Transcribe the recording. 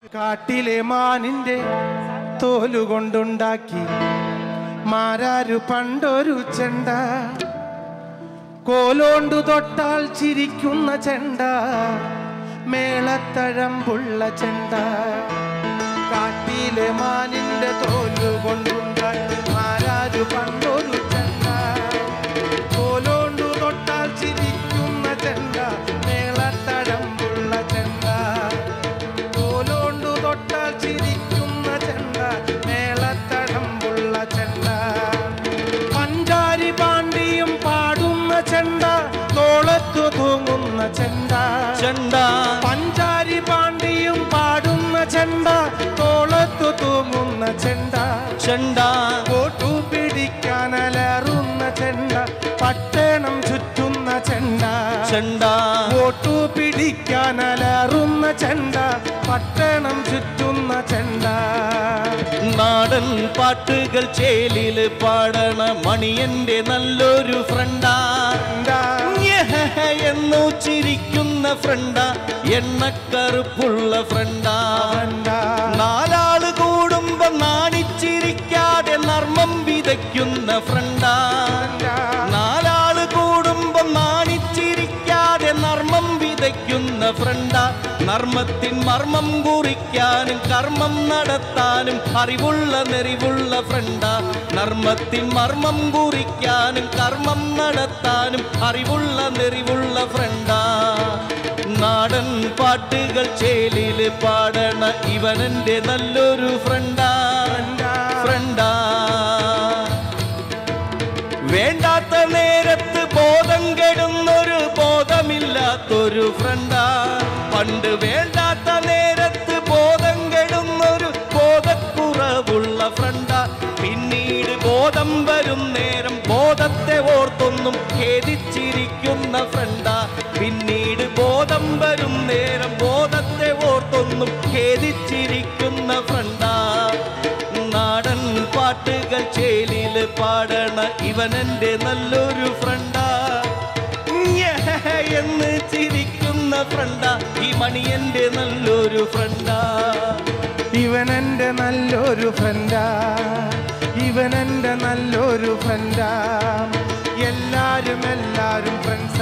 കാട്ടിലെ മാനിന്റെ തോലുകൊണ്ടുണ്ടാക്കി മാരാരു പണ്ടൊരു ചെണ്ട, കോലോണ്ടു തൊട്ടാൽ ചിരിക്കുന്ന ചെണ്ട, മേളത്തഴമ്പുള്ള ചെണ്ട. കാട്ടിലെ മാനിന്റെ തോലുകൊണ്ടുണ്ടാക്കി മാരാരു പണ്ടൊരു ചെണ്ട, കോലോണ്ടു തൊട്ടാൽ ചിരിക്കുന്ന ചെണ്ട, മേളത്തഴമ്പുള്ള ചെണ്ട. കോലോണ്ടു തൊട്ടാൽ ചിരിക്കുന്ന ചെണ്ട, മേളത്തഴമ്പുള്ള ചെണ്ട. പഞ്ചാരി പാണ്ടിയും പാടുന്ന ചെണ്ട, തോളത്തു തൂങ്ങുന്ന ചെണ്ട. ചെണ്ട പഞ്ചാരി പാണ്ടിയും പാടുന്ന ചെണ്ട, തോളത്തു തൂങ്ങുന്ന ചെണ്ട. ചെണ്ട കോട്ടു പിടിക്കാനലറുന്ന ചെണ്ട, പട്ടണം ചുറ്റുന്ന ചെണ്ട. ചെണ്ട കോട്ടു പിടിക്കാനലറുന്ന ചെണ്ട, പട്ടണം ചുറ്റുന്ന ചെണ്ട. നാടൻ പാട്ടുകൾ ചേലില് പാടണ മണിയന്റെ നല്ലൊരു ഫ്രണ്ടാ, എന്നു ചിരിക്കുന്ന ഫ്രണ്ടാ, എണ്ണക്കറുപ്പുള്ള ഫ്രണ്ടാ. നാലാള് കൂടുമ്പോ നാണിച്ചിരിക്കാതെ നർമ്മം വിതയ്ക്കുന്ന ഫ്രണ്ടാ. നാലാള് കൂടുമ്പോ നാണിച്ചിരിക്കാതെ നർമ്മം വിതയ്ക്കുന്ന ഫ്രണ്ടാ. നർമ്മത്തിൻ മർമ്മം കുറിക്കാനും കർമ്മം നടത്താനും അറിവുള്ള നെറിവുള്ള ഫ്രണ്ടാ. നർമ്മത്തിൻ മർമ്മം കുറിക്കാനും കർമ്മം നടത്താനും അറിവുള്ള നെറിവുള്ള ഫ്രണ്ടാ. നാടൻ പാട്ടുകൾ ചേലില് പാടണ ഇവനെന്റെ നല്ലൊരു ഫ്രണ്ടാ, ഫ്രണ്ടാ. വേണ്ടാത്ത നേരത്ത് ബോധം കെടുന്നൊരു ബോധമില്ലാത്തൊരു ഫ്രണ്ടാ. പണ്ട് വേണ്ടാത്ത നേരത്ത് ബോധം കെടുന്നൊരു ബോധക്കുറവുള്ള ഫ്രണ്ടാ. പിന്നീട് ബോധം വരും നേരം ബോധത്തെ ഓർത്തൊന്നും ഖേദിച്ചിരിക്കുന്ന ഫ്രണ്ടാ. പിന്നീട് ബോധം വരും നേരം ബോധത്തെ ഓർത്തൊന്നും ഖേദിച്ചിരിക്കുന്ന ഫ്രണ്ടാ. നാടൻ പാട്ടുകൾ ചേലില് പാടണ ഇവനെന്റെ നല്ലൊരു ഫ്രണ്ടാ, എന്ന് ചിരിക്കുന്ന ഫ്രണ്ടാ. ഈ മണിയന്റെ നല്ലൊരു ഫ്രണ്ടാ, ഇവനെന്റെ നല്ലൊരു ഫ്രണ്ടാ, ഇവനെന്റെ നല്ലൊരു ഫ്രണ്ടാ. എല്ലാരും എല്ലാരും ഫ്രണ്ട്സ്